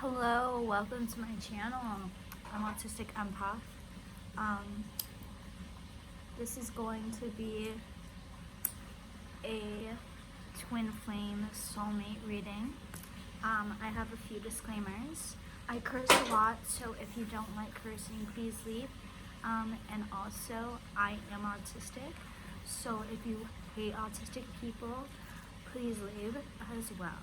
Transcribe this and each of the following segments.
Hello, welcome to my channel. I'm Autistic Empath. This is going to be a twin flame soulmate reading. I have a few disclaimers. I curse a lot, so if you don't like cursing, please leave. And also, I am autistic, so if you hate autistic people, please leave as well.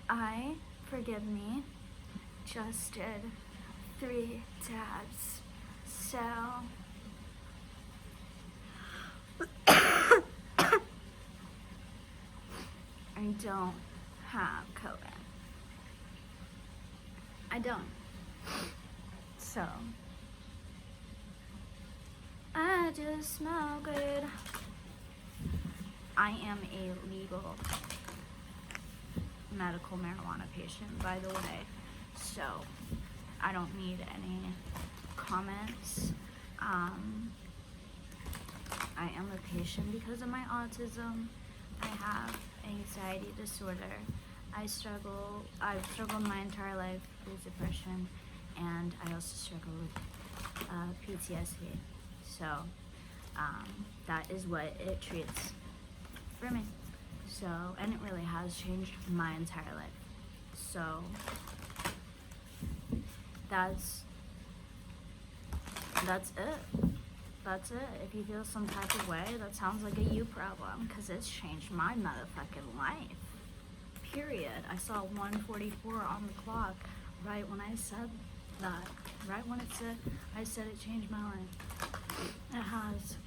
I, forgive me, just did 3 tabs, so I don't have COVID. I don't. So, I just smell good. I am a legal medical marijuana patient, by the way, so I don't need any comments. I am a patient because of my autism. I have anxiety disorder. I've struggled my entire life with depression, and I also struggle with PTSD. So that is what it treats for me. So, and it really has changed my entire life. So that's it. That's it. If you feel some type of way, that sounds like a you problem, because it's changed my motherfucking life. Period. I saw 1:44 on the clock right when I said that. Right when I said it changed my life. It has.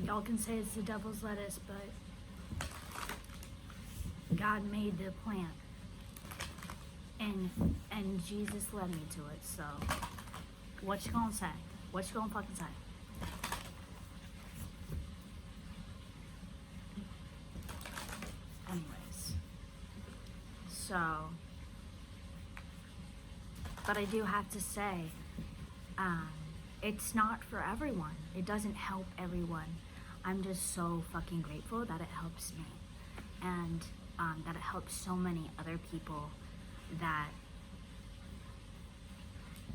Y'all can say it's the devil's lettuce, but God made the plant, and Jesus led me to it. So, what you gonna say? What you gonna fucking say? Anyways, so, but I do have to say, it's not for everyone. It doesn't help everyone. I'm just so fucking grateful that it helps me, and that it helps so many other people that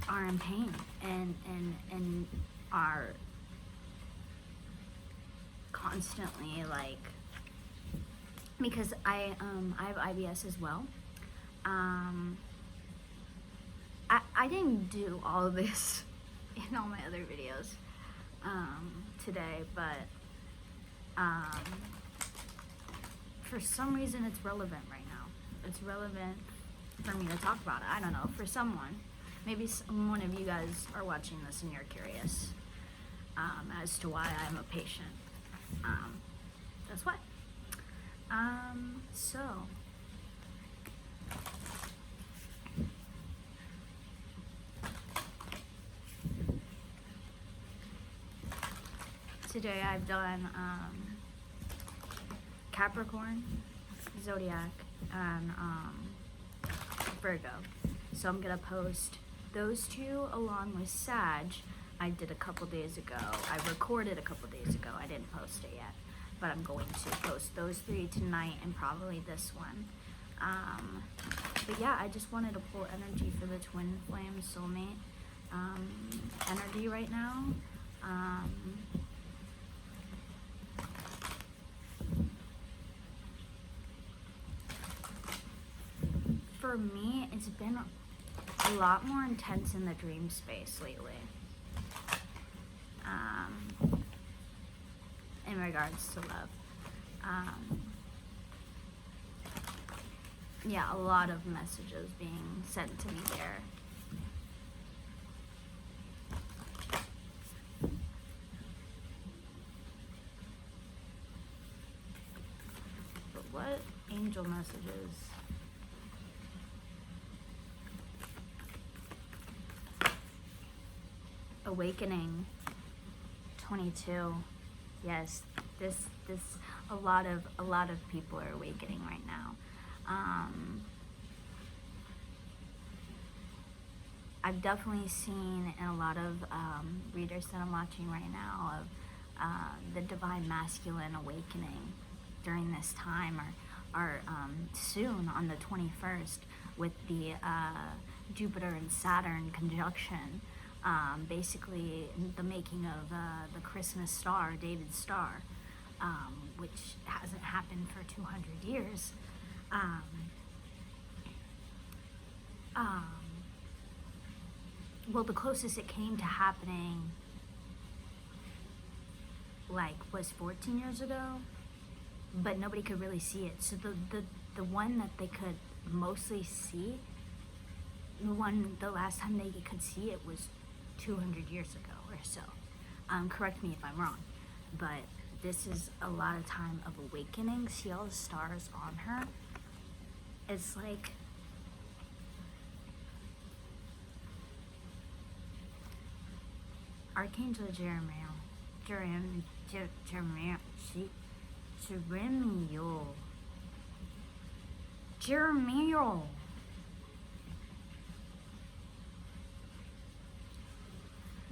are in pain and are constantly, like, because I have IBS as well. I didn't do all of this in all my other videos today, but for some reason it's relevant right now. It's relevant for me to talk about it. I don't know, for someone. Maybe one of you guys are watching this and you're curious as to why I'm a patient. That's why. So today I've done Capricorn, Zodiac, and Virgo. So I'm gonna post those two along with Sag. I did a couple days ago. I recorded a couple days ago. I didn't post it yet, but I'm going to post those 3 tonight and probably this one. But yeah, I just wanted to pull energy for the twin flame soulmate energy right now. For me, it's been a lot more intense in the dream space lately. In regards to love. Yeah, a lot of messages being sent to me there. But what angel messages? Awakening 22. Yes, this a lot of people are awakening right now. I've definitely seen in a lot of readers that I'm watching right now of the divine masculine awakening during this time, or soon on the 21st, with the Jupiter and Saturn conjunction. Basically the making of the Christmas star, David's star, which hasn't happened for 200 years. Well, the closest it came to happening was 14 years ago, but nobody could really see it. So the one that they could mostly see, the last time they could see it was 200 years ago or so. Correct me if I'm wrong, but this is a lot of time of awakening. See all the stars on her? It's like Archangel Jeremiah,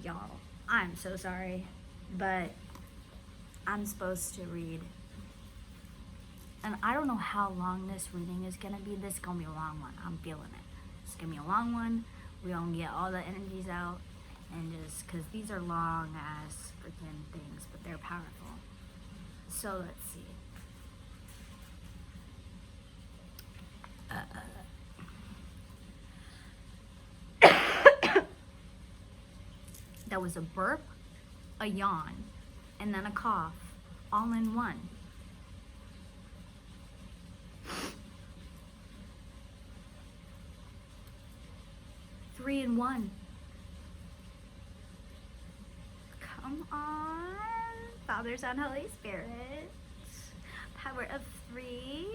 Y'all, I'm so sorry, but I'm supposed to read. And I don't know how long this reading is gonna be. This is gonna be a long one. I'm feeling it. It's gonna be a long one. We're gonna get all the energies out, and just because these are long ass freaking things, but they're powerful. So let's see. That was a burp, a yawn, and then a cough, all in one. Three in one. Come on, Father, Son, Holy Spirit. Power of three.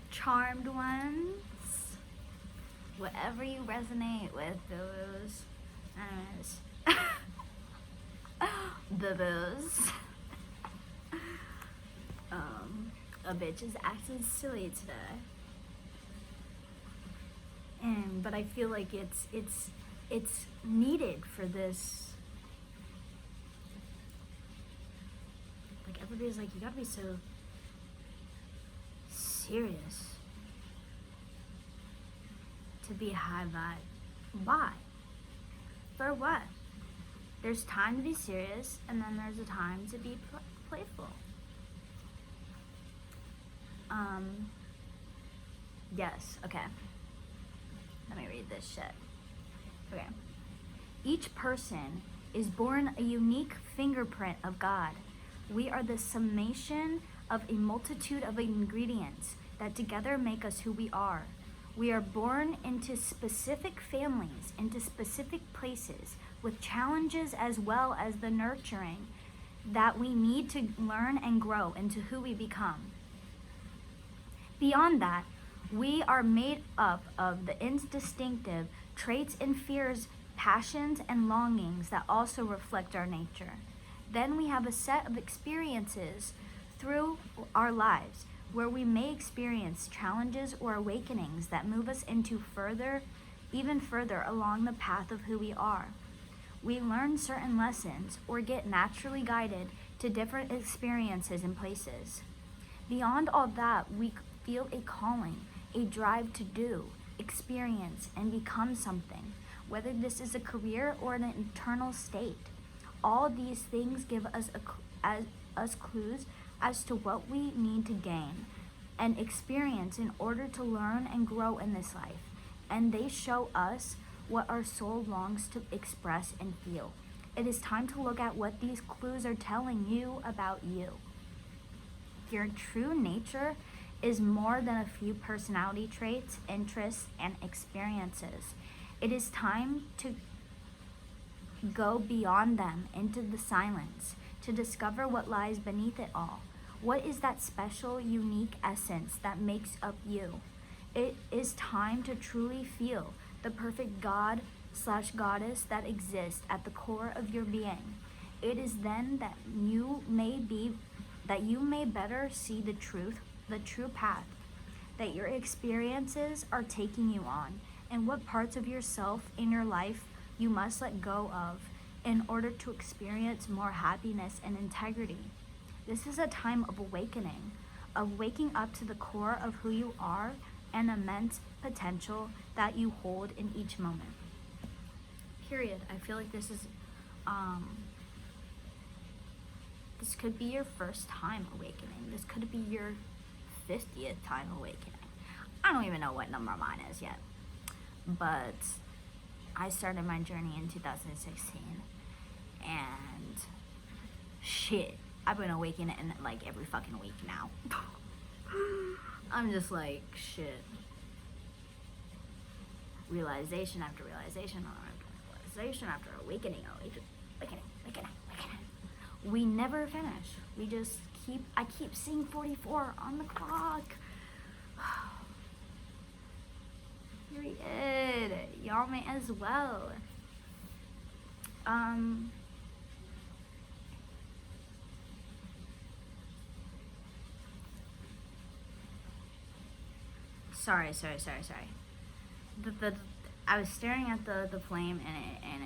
Charmed ones. Whatever you resonate with, those. Boo-boos. A bitch is acting silly today. But I feel like it's needed for this. Like everybody's like, you gotta be so serious to be high vibe. Why? For what? There's time to be serious, and then there's a time to be playful. Yes, okay. Let me read this shit. Okay. Each person is born a unique fingerprint of God. We are the summation of a multitude of ingredients that together make us who we are. We are born into specific families, into specific places, with challenges as well as the nurturing that we need to learn and grow into who we become. Beyond that, we are made up of the indistinctive traits and fears, passions, and longings that also reflect our nature. Then we have a set of experiences through our lives where we may experience challenges or awakenings that move us into even further along the path of who we are. We learn certain lessons or get naturally guided to different experiences and places. Beyond all that, we feel a calling, a drive to do, experience, and become something, whether this is a career or an internal state. All these things give us clues as to what we need to gain and experience in order to learn and grow in this life. And they show us what our soul longs to express and feel. It is time to look at what these clues are telling you about you. Your true nature is more than a few personality traits, interests, and experiences. It is time to go beyond them into the silence, to discover what lies beneath it all. What is that special, unique essence that makes up you? It is time to truly feel the perfect God/goddess that exists at the core of your being. It is then that you may better see the true path that your experiences are taking you on, and what parts of yourself in your life you must let go of in order to experience more happiness and integrity. This is a time of awakening, of waking up to the core of who you are and immense potential that you hold in each moment. Period. I feel like this is, this could be your first time awakening. This could be your 50th time awakening. I don't even know what number mine is yet. But I started my journey in 2016. And shit, I've been awakening like every fucking week now. I'm just like, shit. Realization after realization after realization after awakening. We never finish. We just I keep seeing 44 on the clock. Period. Y'all may as well. Sorry. I was staring at the flame and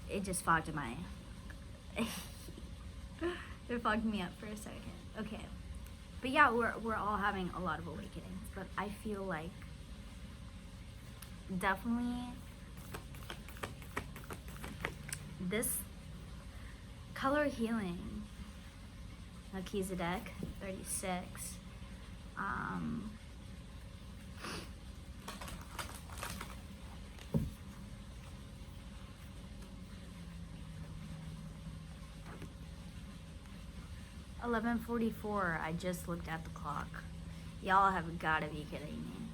it just fogged my it fogged me up for a second. Okay. But yeah, we're all having a lot of awakenings, but I feel like definitely this color healing, Melchizedek 36, 11:44. I just looked at the clock. Y'all have gotta be kidding me.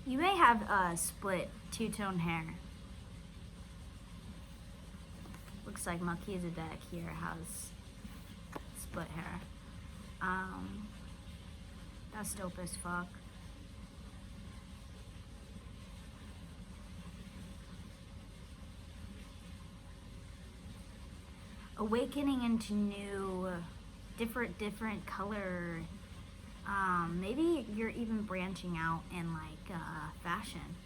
You may have split two-tone hair. Looks like Melchizedek here has split hair. That's dope as fuck. Awakening into new, different color. Maybe you're even branching out in like fashion,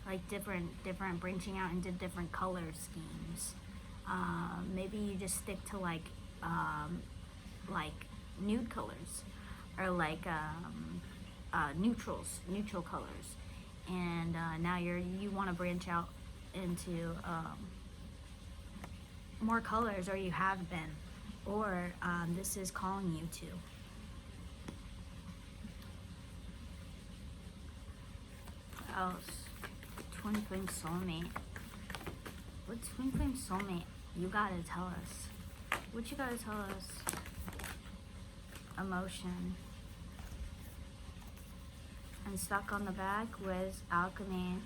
like different branching out into different color schemes. Maybe you just stick to like nude colors or like neutral colors, and now you want to branch out into more colors, or you have been, or this is calling you to. What else? Twin Flame Soulmate. What Twin Flame Soulmate? You gotta tell us. What you gotta tell us? Emotion. And stuck on the back was Alchemy,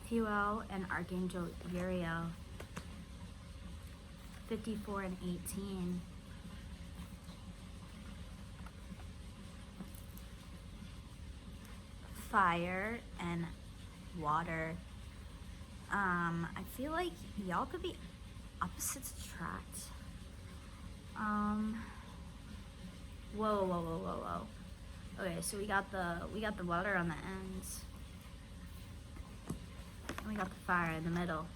Fuel, and Archangel Uriel. 54 and 18. Fire and water. I feel like y'all could be opposites attract. Whoa. Okay, so we got the water on the ends. And we got the fire in the middle.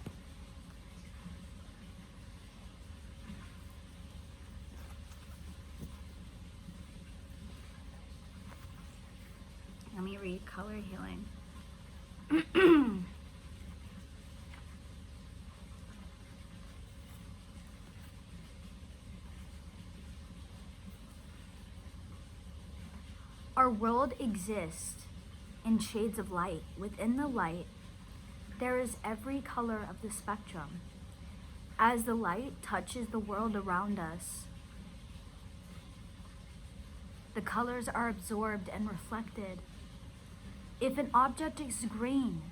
Let me read color healing. Our world exists in shades of light. Within the light, there is every color of the spectrum. As the light touches the world around us, the colors are absorbed and reflected. If an object is green,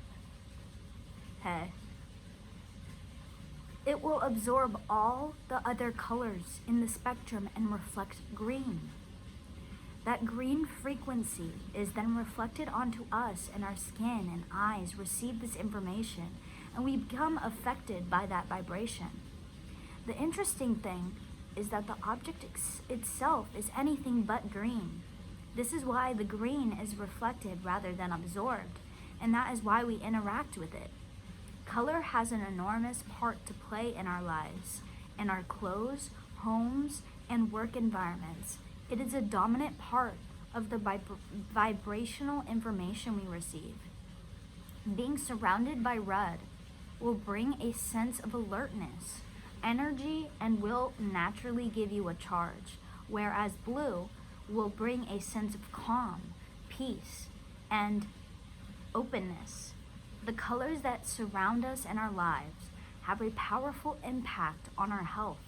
it will absorb all the other colors in the spectrum and reflect green. That green frequency is then reflected onto us, and our skin and eyes receive this information, and we become affected by that vibration. The interesting thing is that the object itself is anything but green. This is why the green is reflected rather than absorbed, and that is why we interact with it. Color has an enormous part to play in our lives, in our clothes, homes, and work environments. It is a dominant part of the vibrational information we receive. Being surrounded by red will bring a sense of alertness, energy, and will naturally give you a charge, whereas blue will bring a sense of calm, peace, and openness. The colors that surround us in our lives have a powerful impact on our health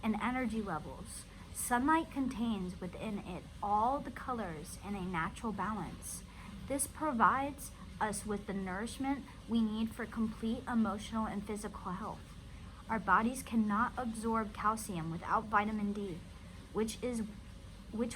and energy levels. Sunlight contains within it all the colors in a natural balance. This provides us with the nourishment we need for complete emotional and physical health. Our bodies cannot absorb calcium without vitamin D, which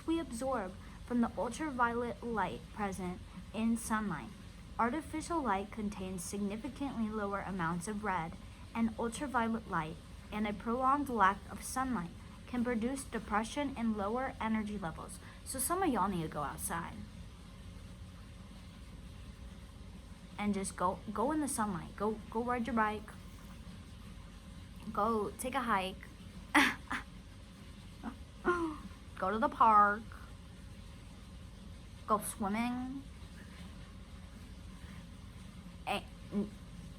we absorb from the ultraviolet light present in sunlight. Artificial light contains significantly lower amounts of red and ultraviolet light, and a prolonged lack of sunlight can produce depression and lower energy levels. So some of y'all need to go outside and just go in the sunlight. Go ride your bike. Go take a hike. Go to the park. Go swimming.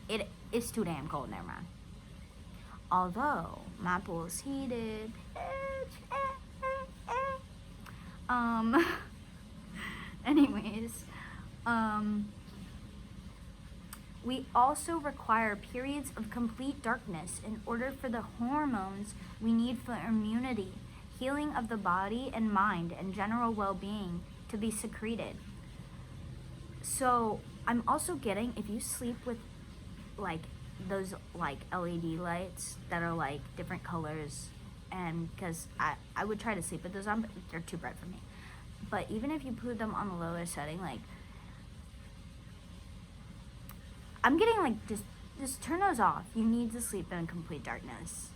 It is too damn cold there, man. Although my pool's heated. Anyways, we also require periods of complete darkness in order for the hormones we need for immunity, healing of the body and mind, and general well-being to be secreted. So I'm also getting, if you sleep with like those like LED lights that are like different colors, and because I would try to sleep with those on, but they're too bright for me. But even if you put them on the lowest setting, like I'm getting like just turn those off. You need to sleep in complete darkness.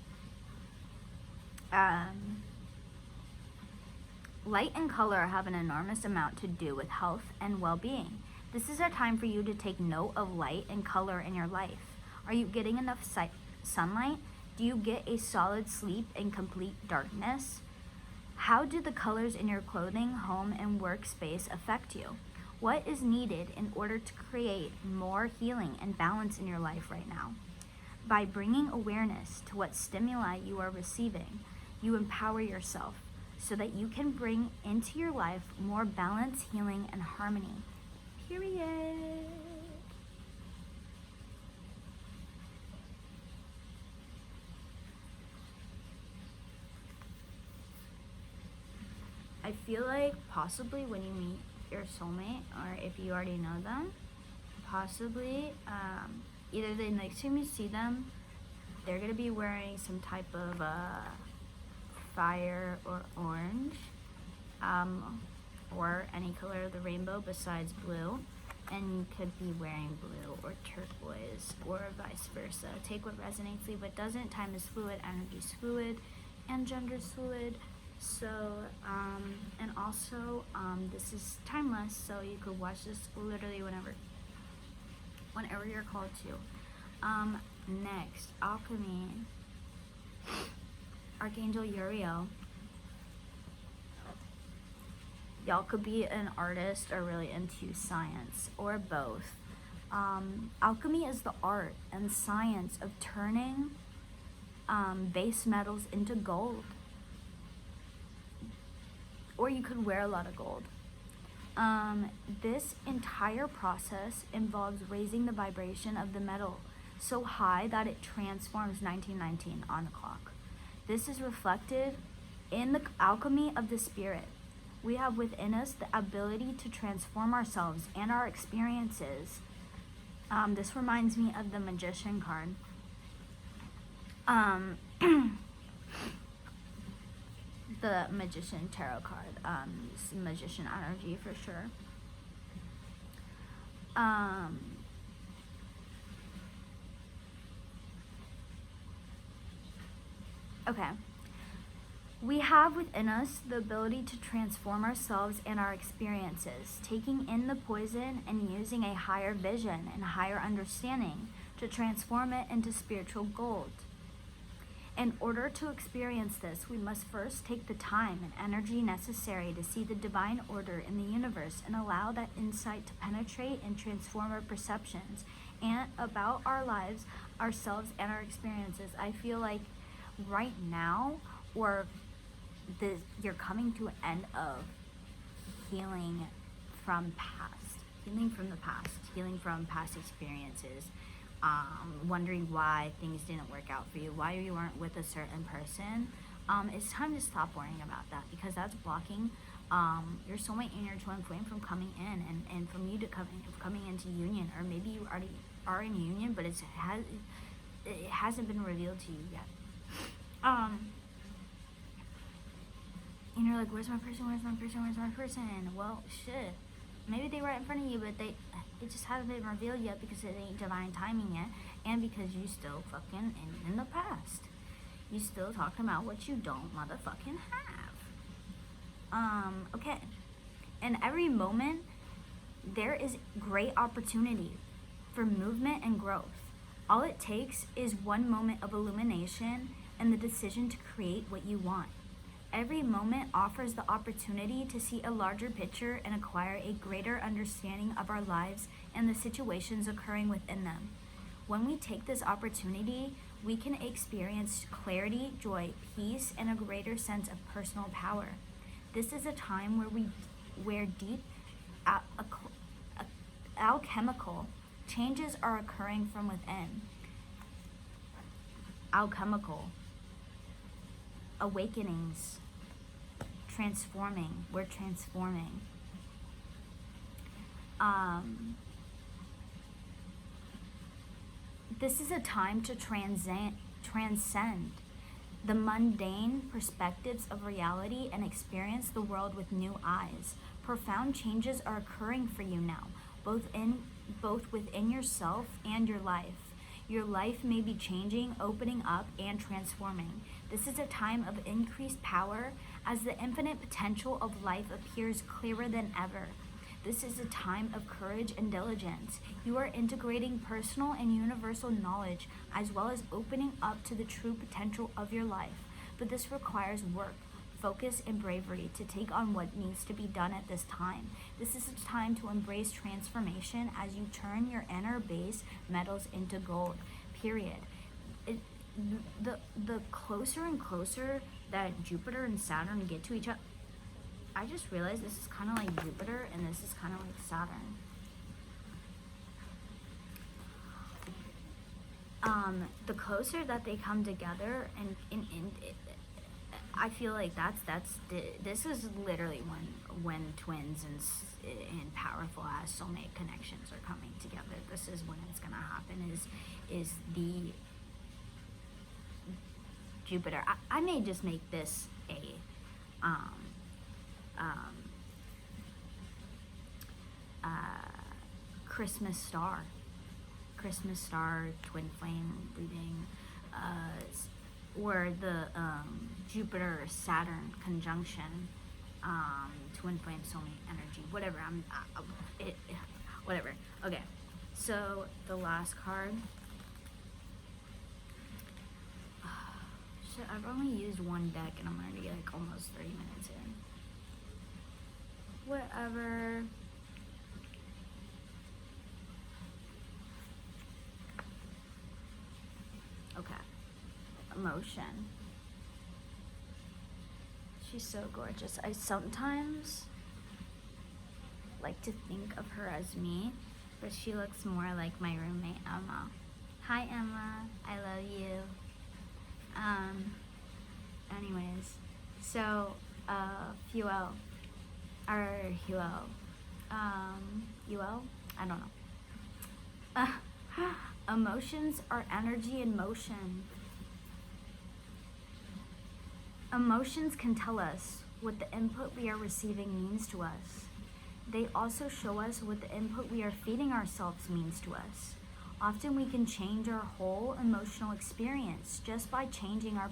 Light and color have an enormous amount to do with health and well-being. This is a time for you to take note of light and color in your life. Are you getting enough sunlight? Do you get a solid sleep in complete darkness? How do the colors in your clothing, home, and workspace affect you? What is needed in order to create more healing and balance in your life right now? By bringing awareness to what stimuli you are receiving, you empower yourself so that you can bring into your life more balance, healing, and harmony. Period. I feel like possibly when you meet your soulmate, or if you already know them, possibly either the next time you see them, they're gonna be wearing some type of fire or orange, or any color of the rainbow besides blue, and you could be wearing blue or turquoise or vice versa. Take what resonates, leave what doesn't. Time is fluid, energy is fluid, and gender is fluid. So, and also, this is timeless, so you could watch this literally whenever you're called to. Next, alchemy. Archangel Uriel. Y'all could be an artist or really into science, or both. Alchemy is the art and science of turning base metals into gold. Or you could wear a lot of gold. This entire process involves raising the vibration of the metal so high that it transforms 1919 on the clock. This is reflected in the alchemy of the spirit. We have within us the ability to transform ourselves and our experiences. This reminds me of the Magician card. The Magician tarot card, Magician energy for sure. Okay. We have within us the ability to transform ourselves and our experiences, taking in the poison and using a higher vision and higher understanding to transform it into spiritual gold. In order to experience this, we must first take the time and energy necessary to see the divine order in the universe and allow that insight to penetrate and transform our perceptions and about our lives, ourselves, and our experiences. I feel like right now, you're coming to an end of healing from the past, healing from past experiences, wondering why things didn't work out for you, why you weren't with a certain person. It's time to stop worrying about that, because that's blocking your soulmate and your twin flame from coming in, and from you to coming into union. Or maybe you already are in union, but it hasn't been revealed to you yet. And you're like, where's my person? Well, shit. Maybe they were right in front of you, but it just hasn't been revealed yet because it ain't divine timing yet, and because you still fucking in the past. You still talking about what you don't motherfucking have. Okay. In every moment, there is great opportunity for movement and growth. All it takes is one moment of illumination and the decision to create what you want. Every moment offers the opportunity to see a larger picture and acquire a greater understanding of our lives and the situations occurring within them. When we take this opportunity, we can experience clarity, joy, peace, and a greater sense of personal power. This is a time where deep alchemical changes are occurring from within. Alchemical awakenings. We're transforming. This is a time to transcend the mundane perspectives of reality and experience the world with new eyes. Profound changes are occurring for you now, both within yourself and your life. Your life may be changing, opening up, and transforming. This is a time of increased power as the infinite potential of life appears clearer than ever. This is a time of courage and diligence. You are integrating personal and universal knowledge as well as opening up to the true potential of your life. But this requires work, focus, and bravery to take on what needs to be done at this time. This is a time to embrace transformation as you turn your inner base metals into gold, period. The closer and closer that Jupiter and Saturn get to each other, I just realized this is kind of like Jupiter and this is kind of like Saturn. The closer that they come together, and I feel like this is literally when twins and powerful as soulmate connections are coming together. This is when it's gonna happen. Is the Jupiter. I may just make this a Christmas star twin flame reading, or the Jupiter Saturn conjunction, twin flame soulmate energy, whatever. Whatever. Okay, so the last card. Shit, I've only used one deck and I'm already like almost 30 minutes in. Whatever. Okay. Emotion. She's so gorgeous. I sometimes like to think of her as me, but she looks more like my roommate Emma. Hi Emma, I love you. Anyways, so Huel, I don't know. Emotions are energy in motion. Emotions can tell us what the input we are receiving means to us. They also show us what the input we are feeding ourselves means to us. Often we can change our whole emotional experience just by changing our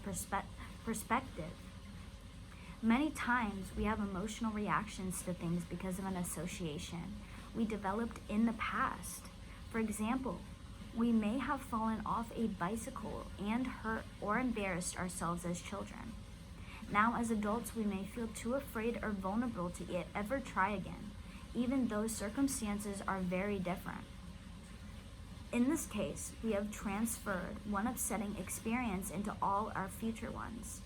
perspective. Many times we have emotional reactions to things because of an association we developed in the past. For example, we may have fallen off a bicycle and hurt or embarrassed ourselves as children. Now, as adults, we may feel too afraid or vulnerable to ever try again, even though circumstances are very different. In this case, we have transferred one upsetting experience into all our future ones.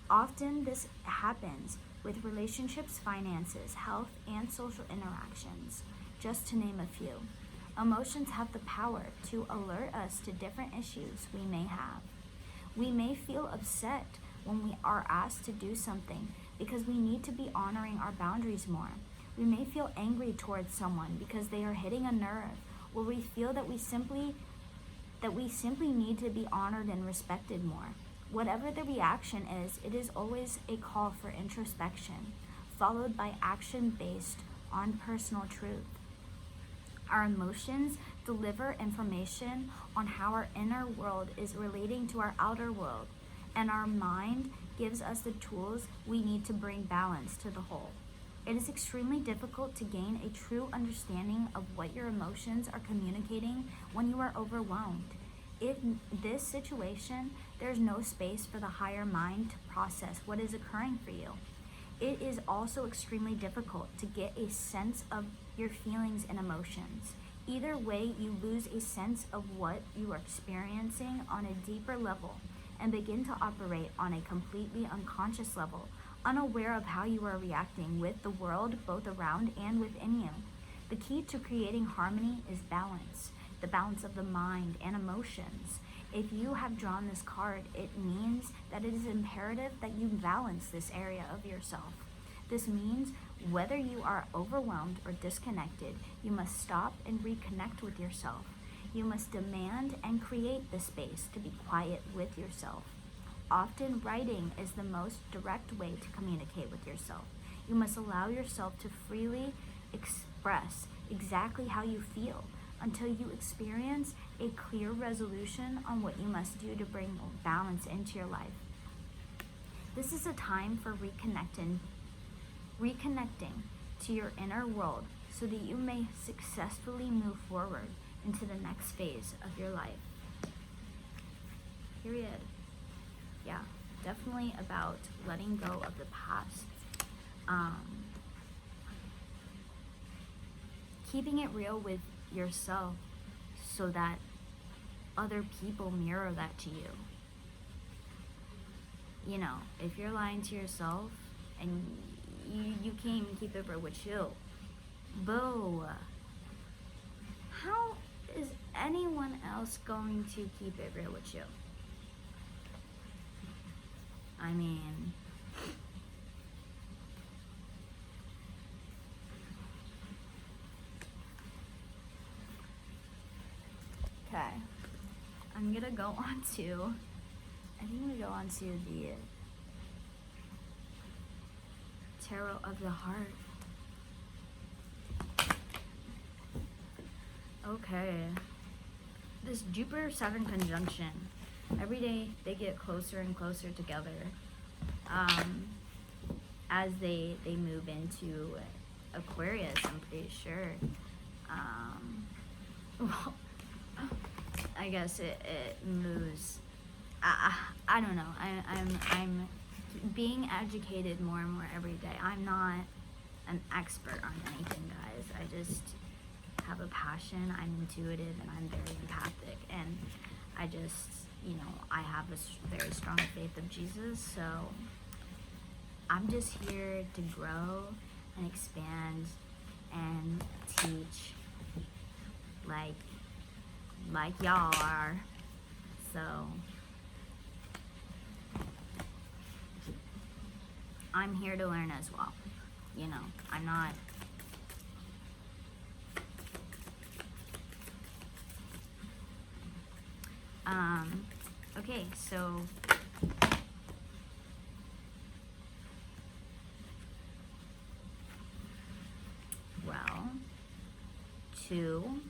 Often this happens with relationships, finances, health, and social interactions, just to name a few. Emotions have the power to alert us to different issues we may have. We may feel upset when we are asked to do something because we need to be honoring our boundaries more. We may feel angry towards someone because they are hitting a nerve, or we feel that we simply need to be honored and respected more. Whatever the reaction is, it is always a call for introspection, followed by action based on personal truth. Our emotions deliver information on how our inner world is relating to our outer world, and our mind gives us the tools we need to bring balance to the whole. It is extremely difficult to gain a true understanding of what your emotions are communicating when you are overwhelmed. In this situation, there's no space for the higher mind to process what is occurring for you. It is also extremely difficult to get a sense of your feelings and emotions. Either way, you lose a sense of what you are experiencing on a deeper level and begin to operate on a completely unconscious level, unaware of how you are reacting with the world both around and within you. The key to creating harmony is balance, the balance of the mind and emotions. If you have drawn this card, it means that it is imperative that you balance this area of yourself. This means whether you are overwhelmed or disconnected, you must stop and reconnect with yourself. You must demand and create the space to be quiet with yourself. Often, writing is the most direct way to communicate with yourself. You must allow yourself to freely express exactly how you feel until you experience a clear resolution on what you must do to bring balance into your life. This is a time for reconnecting to your inner world so that you may successfully move forward into the next phase of your life. Period. Yeah, definitely about letting go of the past. Keeping it real with yourself so that other people mirror that to you. You know, if you're lying to yourself and you can't even keep it real with you, boo. How is anyone else going to keep it real with you? I mean, okay, I'm gonna go on to, I think I'm gonna go on to the Tarot of the Heart. Okay, this Jupiter-Saturn conjunction, every day they get closer and closer together as they move into Aquarius, I'm pretty sure. Well, I guess it moves. I don't know. I'm being educated more and more every day. I'm not an expert on anything, guys. I just have a passion. I'm intuitive and I'm very empathic, and I just, you know, I have a very strong faith of Jesus, so I'm just here to grow and expand and teach like y'all are. So I'm here to learn as well. You know, I'm not okay, so well, 2,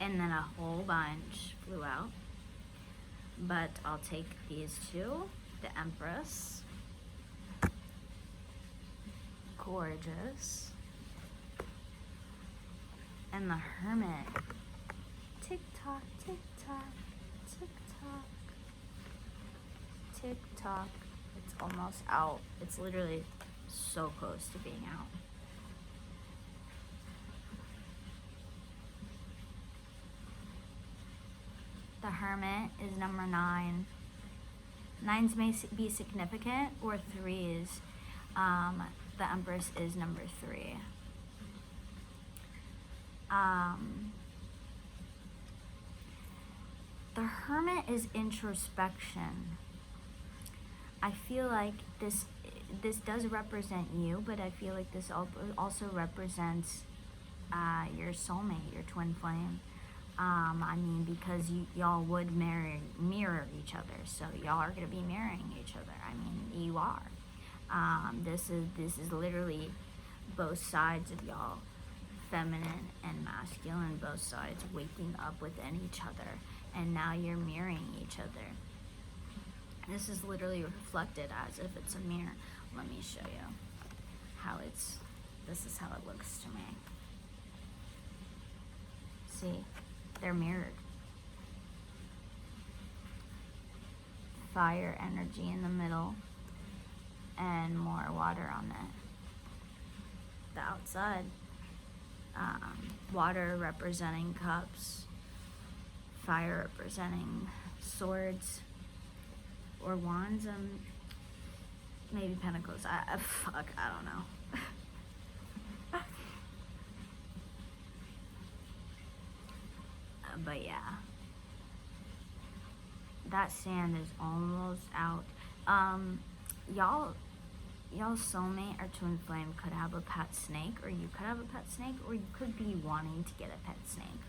and then a whole bunch flew out, but I'll take these 2, the Empress gorgeous. And the Hermit. Tick tock, tick tock, tick tock, tick tock. It's almost out. It's literally so close to being out. The Hermit is number 9. 9s may be significant, or 3s. The Empress is number 3. The Hermit is introspection. I feel like this does represent you, but I feel like this also represents your soulmate, your twin flame. I mean, because y'all would mirror each other, so y'all are gonna be mirroring each other. I mean, you are. This is literally both sides of y'all, feminine and masculine, both sides waking up within each other, and now you're mirroring each other. This is literally reflected as if it's a mirror. Let me show you how this is how it looks to me. See, they're mirrored. Fire energy in the middle and more water on the outside. Water representing cups, fire representing swords or wands, maybe pentacles. I don't know. But yeah, that sand is almost out. Y'all soulmate or twin flame could have a pet snake, or you could have a pet snake, or you could be wanting to get a pet snake.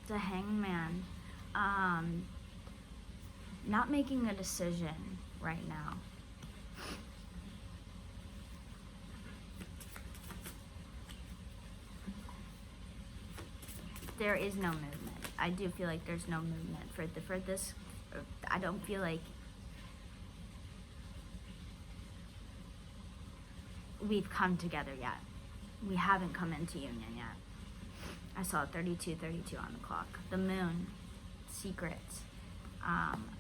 The Hangman, not making a decision right now. There is no movement. I do feel like there's no movement for this. I don't feel like we've come together yet. We haven't come into union yet. I saw 32:32 on the clock. The moon, secrets,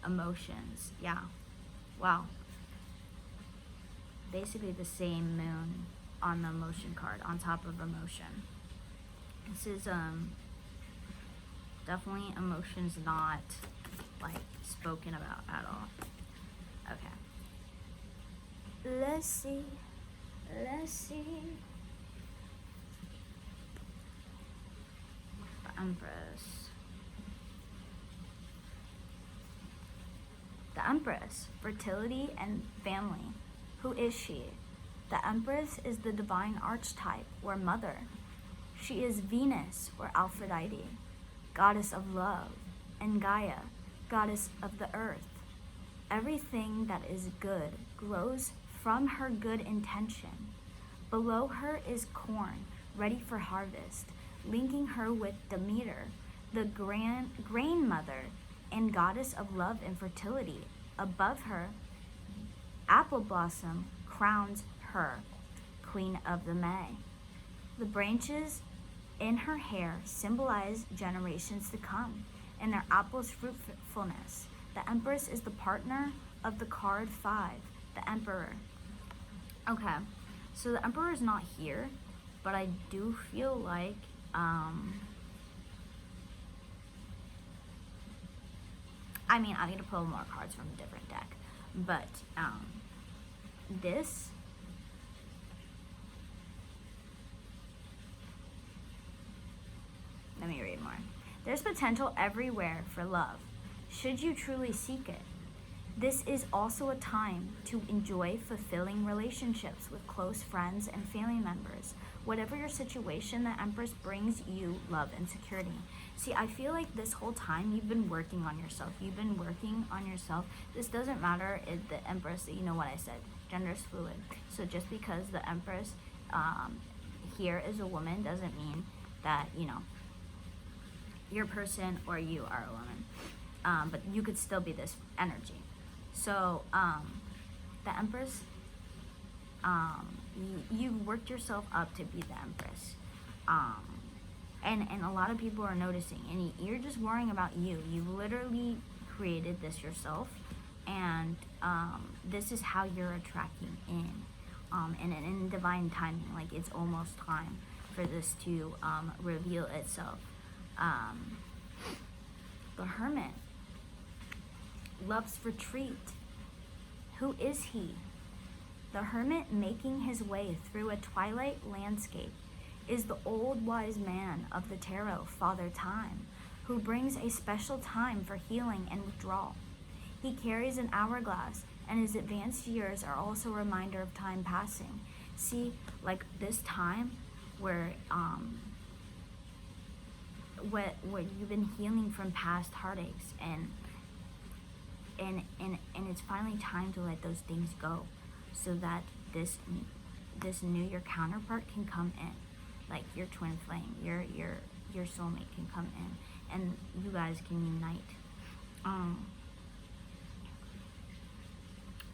emotions. Yeah. Wow. Basically the same moon on the emotion card, on top of emotion. This is definitely emotions not like spoken about at all. Okay. Let's see. The Empress. The Empress, fertility and family. Who is she? The Empress is the divine archetype, or mother. She is Venus, or Aphrodite, goddess of love, and Gaia, goddess of the earth. Everything that is good grows from her good intention. Below her is corn, ready for harvest, linking her with Demeter, the grain mother and goddess of love and fertility. Above her, apple blossom crowns her, queen of the May. The branches in her hair symbolize generations to come, and their apple's fruitfulness. The Empress is the partner of the card 5, the Emperor. Okay, so the Emperor is not here, but I do feel like I mean, I'm gonna pull more cards from a different deck, but this let me read more. There's potential everywhere for love, should you truly seek it. This is also a time to enjoy fulfilling relationships with close friends and family members. Whatever your situation, the Empress brings you love and security. See, I feel like this whole time you've been working on yourself. This doesn't matter if the Empress, you know what I said, gender is fluid. So just because the Empress here is a woman doesn't mean that, you know, your person or you are a woman. but you could still be this energy. So the Empress, you worked yourself up to be the Empress, and a lot of people are noticing, and you're just worrying about you. You literally created this yourself, and this is how you're attracting in, and in divine timing. Like, it's almost time for this to reveal itself. The Hermit loves retreat. Who is he? The Hermit, making his way through a twilight landscape, is the old wise man of the tarot, Father Time, who brings a special time for healing and withdrawal. He carries an hourglass, and his advanced years are also a reminder of time passing. See, like this time where you've been healing from past heartaches, and it's finally time to let those things go, so that this new your counterpart can come in, like your twin flame, your soulmate can come in, and you guys can unite.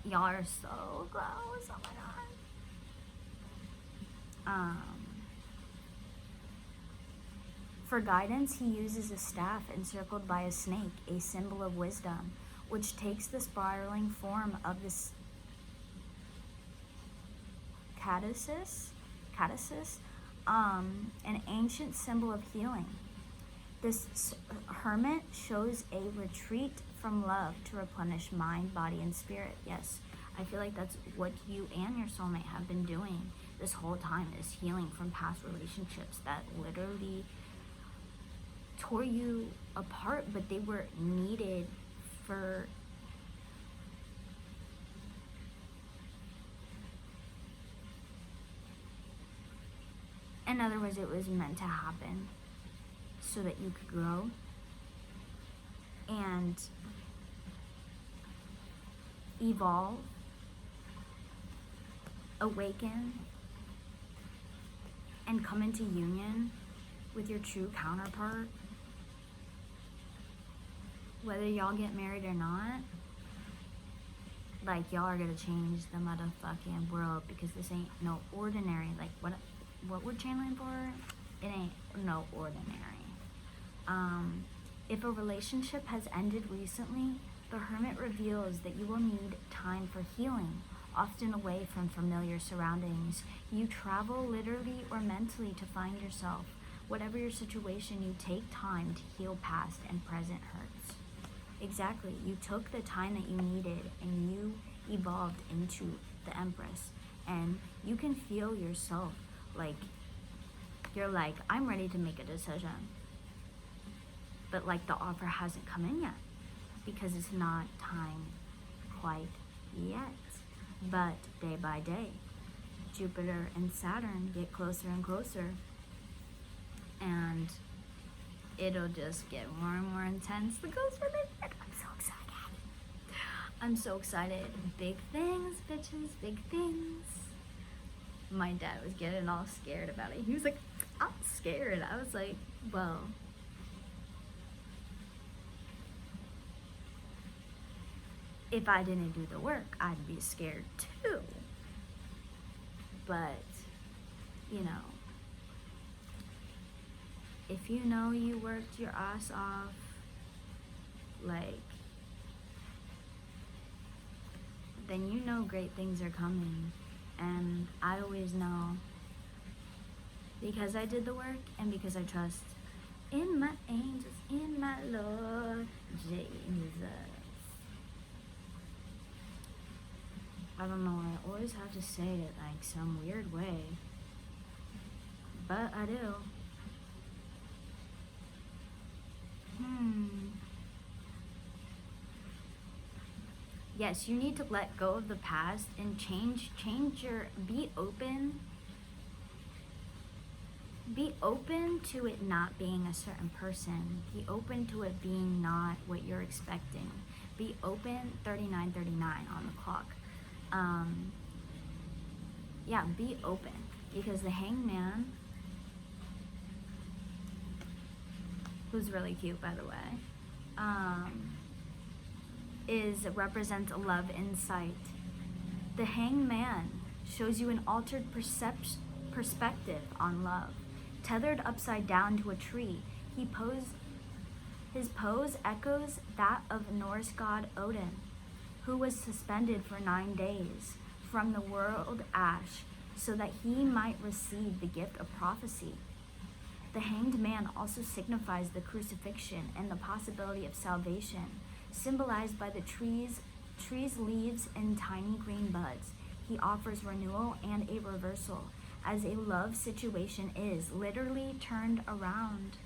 Y'all are so close. Oh my god. For guidance, he uses a staff encircled by a snake, a symbol of wisdom, which takes the spiraling form of this caduceus, an ancient symbol of healing. This hermit shows a retreat from love to replenish mind, body, and spirit. Yes, I feel like that's what you and your soulmate have been doing this whole time, is healing from past relationships that literally tore you apart, but they were needed for in other words, it was meant to happen so that you could grow and evolve, awaken, and come into union with your true counterpart. Whether y'all get married or not, like, y'all are gonna change the motherfucking world, because this ain't no ordinary, like, what we're channeling for, it ain't no ordinary. If a relationship has ended recently, the Hermit reveals that you will need time for healing, often away from familiar surroundings. You travel literally or mentally to find yourself. Whatever your situation, you take time to heal past and present hurts. Exactly. You took the time that you needed, and you evolved into the Empress. And you can feel yourself, like, you're like, I'm ready to make a decision. But, like, the offer hasn't come in yet, because it's not time quite yet. But day by day, Jupiter and Saturn get closer and closer, and it'll just get more and more intense the closer they get. I'm so excited. I'm so excited. Big things, bitches, big things. My dad was getting all scared about it. He was like, I'm scared. I was like, well, if I didn't do the work, I'd be scared too. But, you know, if you know you worked your ass off, like, then you know great things are coming. And I always know, because I did the work and because I trust in my angels, in my Lord Jesus. I don't know, I always have to say it like some weird way, but I do. Yes, you need to let go of the past and change your, be open to it not being a certain person. Be open to it being not what you're expecting. Be open, 39:39 on the clock. Yeah, be open, because the Hangman, who's really cute, by the way, represents love insight. The Hanged Man shows you an altered perspective on love. Tethered upside down to a tree, his pose echoes that of Norse god Odin, who was suspended for 9 days from the world ash so that he might receive the gift of prophecy. The Hanged Man also signifies the crucifixion and the possibility of salvation, symbolized by the tree's leaves and tiny green buds. He offers renewal and a reversal, as a love situation is literally turned around.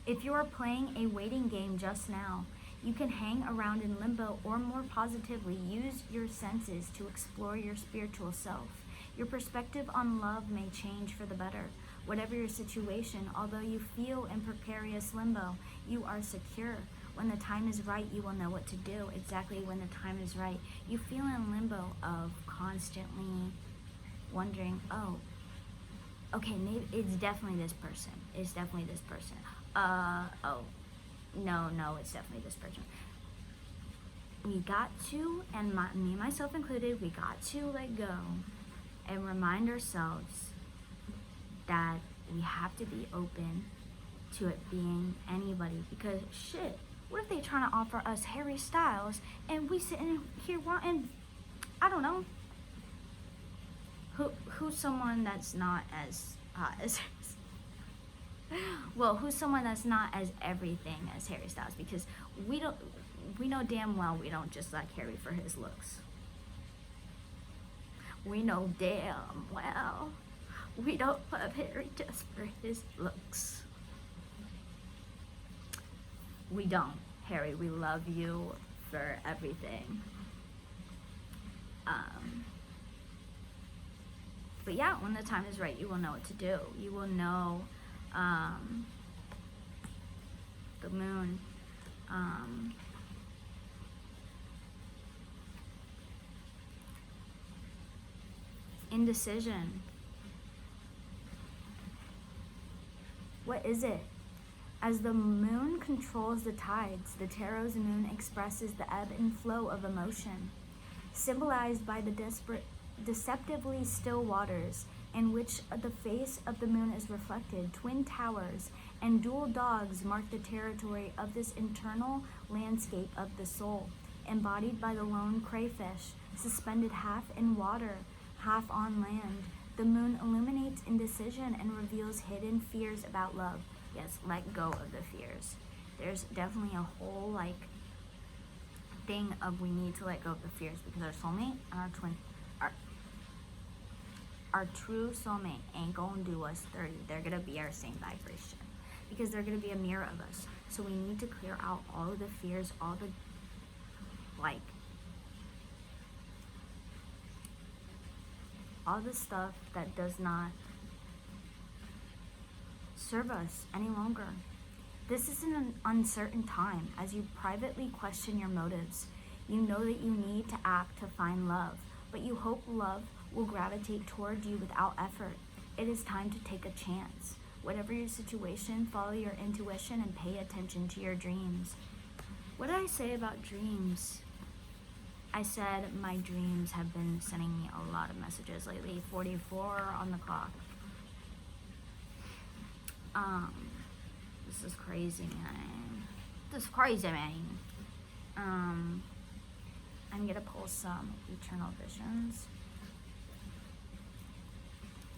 If you are playing a waiting game just now, you can hang around in limbo, or more positively, use your senses to explore your spiritual self. Your perspective on love may change for the better. Whatever your situation, although you feel in precarious limbo, you are secure. When the time is right, you will know what to do exactly when the time is right. You feel in limbo of constantly wondering, oh, okay, maybe it's definitely this person. It's definitely this person. Oh, no, it's definitely this person. We got to, and me, myself included, we got to let go and remind ourselves that we have to be open to it being anybody, because shit, what if they trying to offer us Harry Styles and we sitting here wanting, I don't know, who's someone that's not as hot as well, who's someone that's not as everything as Harry Styles, because we know damn well we don't just like Harry for his looks. We know damn well we don't love Harry just for his looks. We don't. Harry, we love you for everything. But yeah, when the time is right, you will know what to do. You will know the moon. Indecision. What is it? As the moon controls the tides, the tarot's moon expresses the ebb and flow of emotion, symbolized by the deceptively still waters in which the face of the moon is reflected. Twin towers and dual dogs mark the territory of this internal landscape of the soul, embodied by the lone crayfish, suspended half in water, half on land. The moon illuminates indecision and reveals hidden fears about love. Yes, let go of the fears. There's definitely a whole thing of we need to let go of the fears, because our soulmate and our true soulmate ain't gonna do us dirty. They're gonna be our same vibration, because they're gonna be a mirror of us. So we need to clear out all of the fears, all the all the stuff that does not serve us any longer. This is an uncertain time as you privately question your motives. You know that you need to act to find love, but you hope love will gravitate toward you without effort. It is time to take a chance. Whatever your situation, follow your intuition and pay attention to your dreams. What did I say about dreams? I said my dreams have been sending me a lot of messages lately. 44 on the clock. This is crazy, man. This is crazy, man. I'm gonna pull some eternal visions,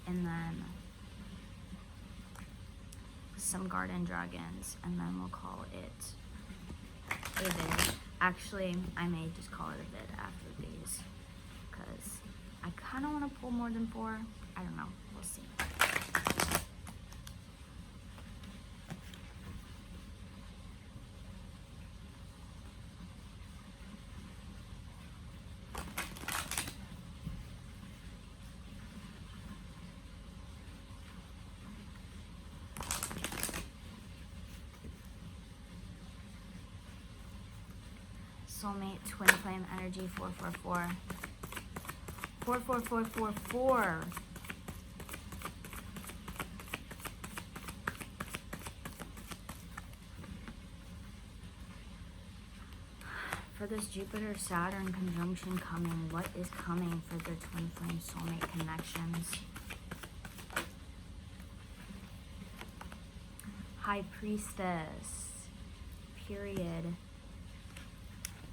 and then some garden dragons, and then we'll call it a vid. Actually, I may just call it a vid after these, because I kind of want to pull more than 4. I don't know. We'll see. Soulmate, twin flame energy, 444. 44444. for this Jupiter-Saturn conjunction coming, what is coming for the twin flame soulmate connections? High Priestess, period.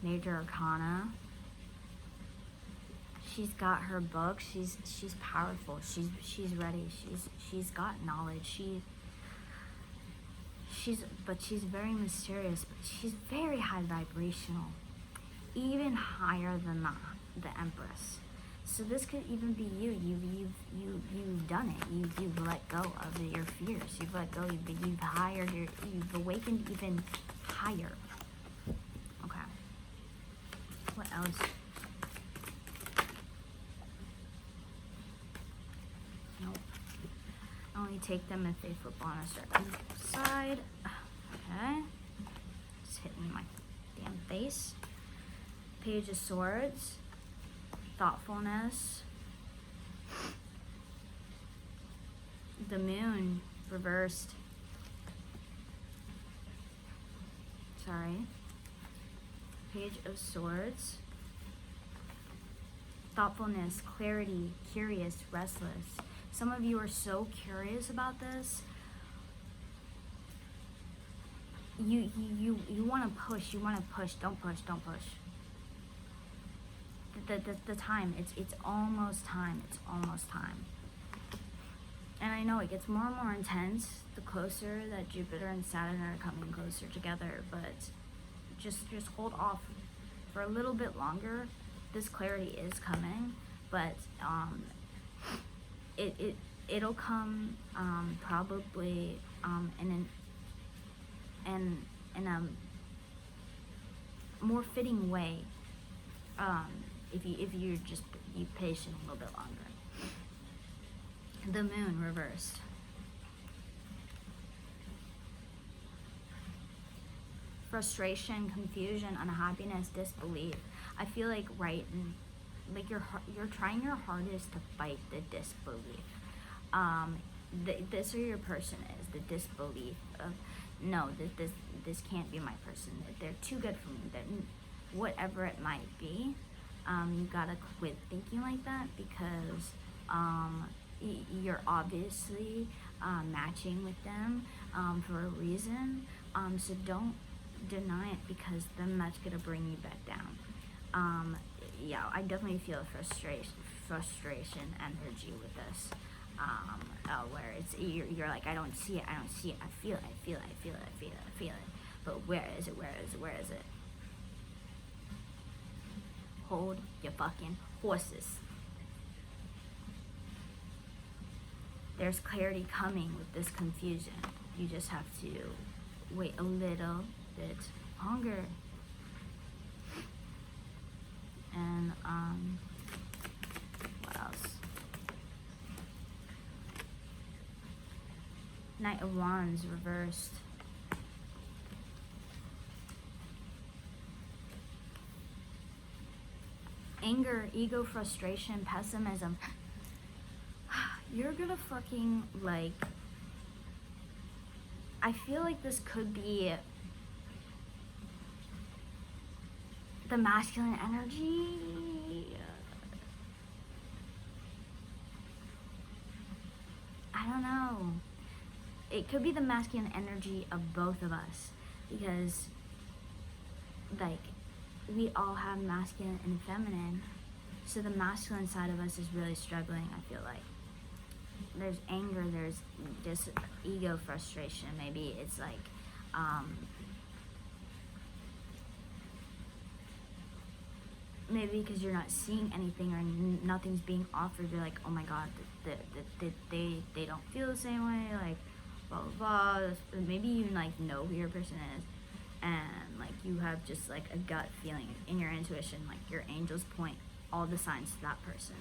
Major Arcana. She's got her book. She's powerful. She's ready. She's got knowledge. She's very mysterious, but she's very high vibrational, even higher than the Empress. So this could even be you. You've done it. You've let go of your fears. You've let go. You've awakened even higher. Okay. What else? Nope. Only take them if they flip on a certain side. Okay. Just hit me in my damn face. Page of Swords. Thoughtfulness. The Moon reversed. Sorry. Page of Swords. Thoughtfulness, clarity, curious, restless. Some of you are so curious about this. You want to push. You want to push. Don't push. Don't push. The time. It's almost time. It's almost time. And I know it gets more and more intense the closer that Jupiter and Saturn are coming closer together. But just hold off for a little bit longer. This clarity is coming, but it'll come probably in a more fitting way if you're just be patient a little bit longer. The Moon reversed. Frustration, confusion, unhappiness, disbelief. I feel like you're trying your hardest to fight the disbelief. This or your person is the disbelief of no, this can't be my person. That they're too good for me. That whatever it might be, you gotta quit thinking like that because you're obviously matching with them for a reason. So don't deny it because then that's gonna bring you back down. Yeah, I definitely feel frustration energy with this. Where it's you're like, I don't see it. I feel it. But where is it? Hold your fucking horses. There's clarity coming with this confusion. You just have to wait a little bit longer. And what else? Knight of Wands reversed. Anger, ego, frustration, pessimism. You're gonna fucking like, I feel like this could be the masculine energy. I don't know. It could be the masculine energy of both of us because like we all have masculine and feminine, so the masculine side of us is really struggling. I feel like there's anger, there's just ego, frustration. Maybe it's like maybe because you're not seeing anything or nothing's being offered, you're like, oh my god, they don't feel the same way, like blah blah blah. Maybe you like know who your person is, and like you have just like a gut feeling in your intuition, like your angels point all the signs to that person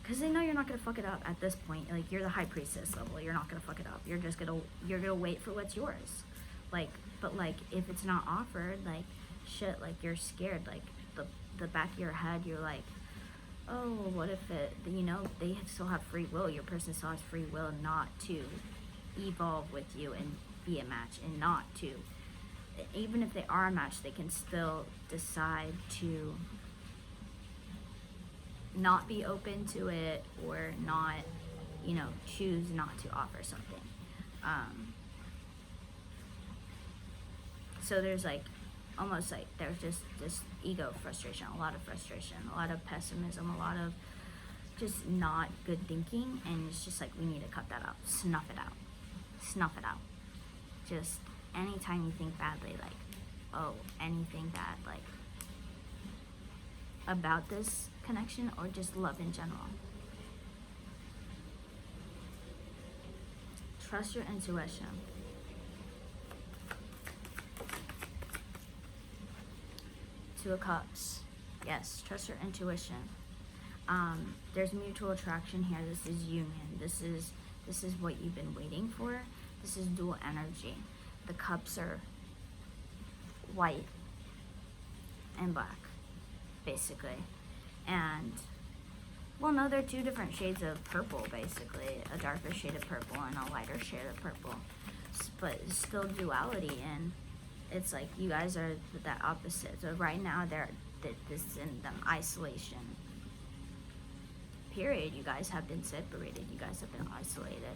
because they know you're not gonna fuck it up at this point. Like you're the high priestess level, you're not gonna fuck it up. You're gonna wait for what's yours. Like, but like if it's not offered, like shit, like you're scared. Like the back of your head, you're like, oh, what if it? You know, they still have free will. Your person still has free will not to evolve with you and be a match and not to even if they are a match, they can still decide to not be open to it, or not, you know, choose not to offer something. So there's like, almost like there's just this ego frustration, a lot of frustration, a lot of pessimism, a lot of just not good thinking, and it's just like, we need to cut that out, snuff it out, snuff it out. Just anytime you think badly, like, oh, anything bad, like, about this connection, or just love in general. Trust your intuition. Two of Cups. Yes, trust your intuition. There's mutual attraction here. This is union. This is what you've been waiting for. This is dual energy. The cups are white and black, basically. And, well, no, they're two different shades of purple, basically. A darker shade of purple and a lighter shade of purple. But it's still duality, and it's like you guys are the opposite. So right now, this is in the isolation period. You guys have been separated. You guys have been isolated.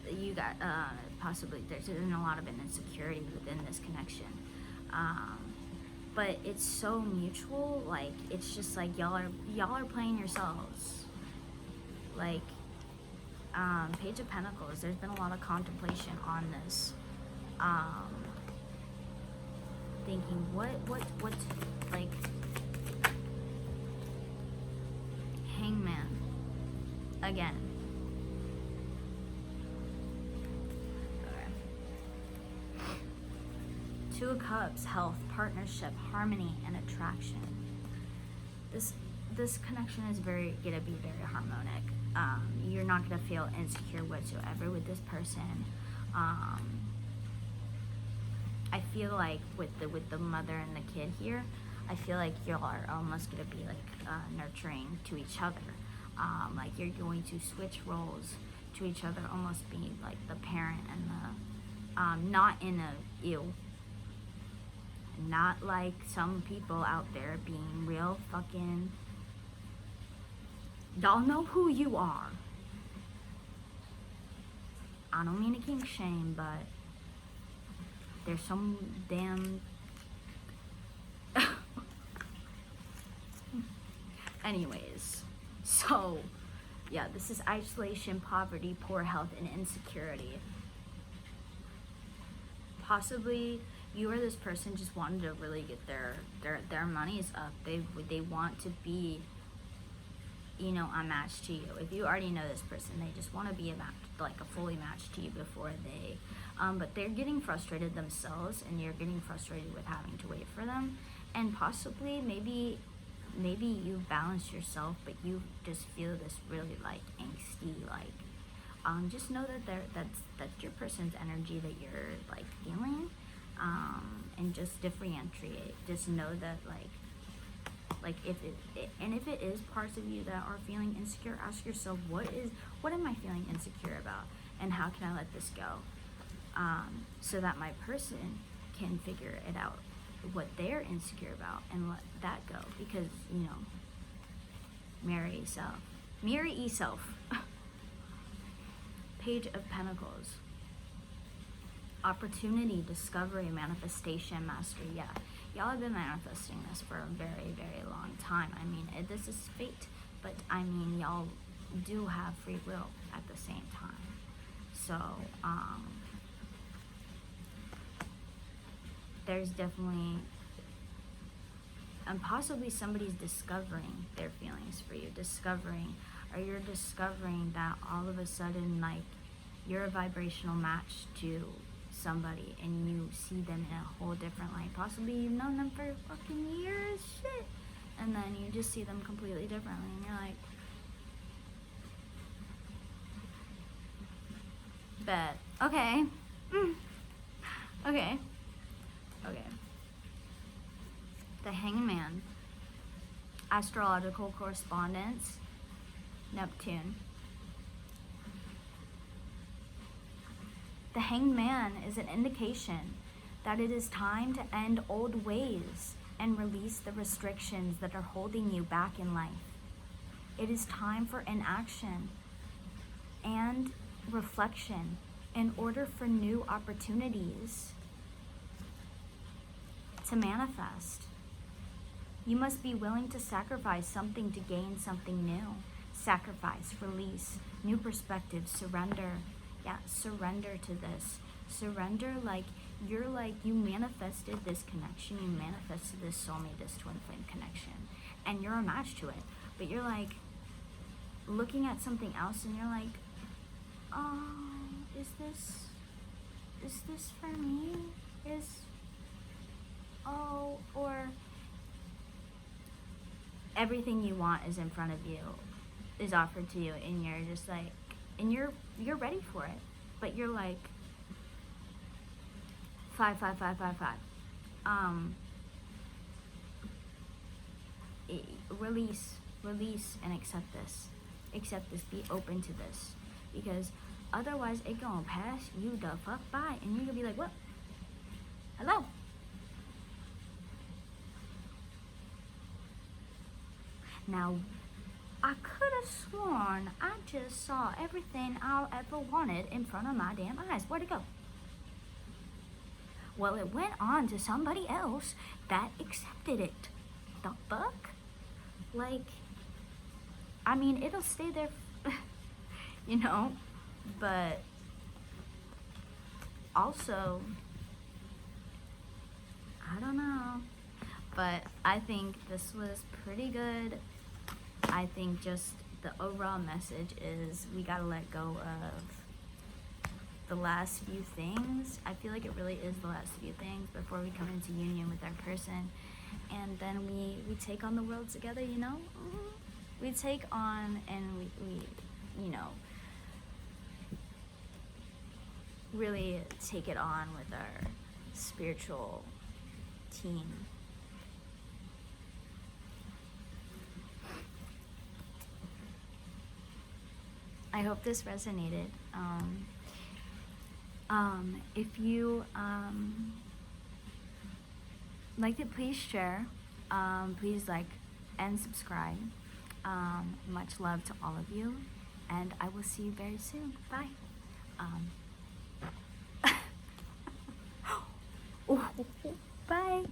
You got possibly there's been a lot of insecurity within this connection, but it's so mutual. Like, it's just like y'all are playing yourselves. Like, Page of Pentacles. There's been a lot of contemplation on this. Thinking what like, Hangman again. Two of Cups, health, partnership, harmony, and attraction. This connection is gonna be very harmonic. You're not gonna feel insecure whatsoever with this person. I feel like with the mother and the kid here, I feel like y'all are almost gonna be like nurturing to each other. Like, you're going to switch roles to each other, almost being like the parent and the not in a ew. Not like some people out there being real fucking, y'all know who you are. I don't mean to kink shame, but there's some damn anyways, so yeah, this is isolation, poverty, poor health, and insecurity. Possibly you or this person just wanted to really get their monies up. They want to be, you know, a match to you. If you already know this person, they just want to be a match, like a fully matched to you before they, but they're getting frustrated themselves, and you're getting frustrated with having to wait for them. And possibly, maybe you balance yourself, but you just feel this really like angsty, like, just know that that's your person's energy that you're like feeling, and just differentiate. Just know that like if it is parts of you that are feeling insecure, ask yourself, what am I feeling insecure about, and how can I let this go, so that my person can figure it out, what they're insecure about, and let that go. Because, you know, marry yourself. Page of Pentacles. Opportunity, discovery, manifestation, mastery. Yeah, y'all have been manifesting this for a very, very long time. I mean, this is fate, but I mean, y'all do have free will at the same time. So, there's definitely, and possibly somebody's discovering their feelings for you, or you're discovering that all of a sudden, like, you're a vibrational match to somebody, and you see them in a whole different light. Possibly you've known them for fucking years, shit, and then you just see them completely differently, and you're like, bet. Okay. Okay. The Hangman. Astrological correspondence. Neptune. The Hanged Man is an indication that it is time to end old ways and release the restrictions that are holding you back in life. It is time for inaction and reflection in order for new opportunities to manifest. You must be willing to sacrifice something to gain something new. Sacrifice, release, new perspective, surrender. Yeah, surrender to this. Surrender like you manifested this connection, you manifested this soulmate, this twin flame connection, and you're a match to it. But you're like looking at something else and you're like, oh, is this for me? Or everything you want is in front of you, is offered to you, and you're just like, and you're ready for it, but you're like, 5, 5, 5, 5, 5. Release and accept this. Accept this, be open to this. Because otherwise it gonna pass you the fuck by and you're gonna be like, what? Hello? Now, I could have sworn I just saw everything I'll ever wanted in front of my damn eyes. Where'd it go? Well, it went on to somebody else that accepted it. The fuck? Like, I mean, it'll stay there, you know, but also, I don't know. But I think this was pretty good. I think just the overall message is we gotta let go of the last few things. I feel like it really is the last few things before we come into union with our person. And then we take on the world together, you know? We take on and we you know, really take it on with our spiritual team. I hope this resonated. If you liked it, please share. Please like and subscribe. Much love to all of you, and I will see you very soon. Bye. Bye.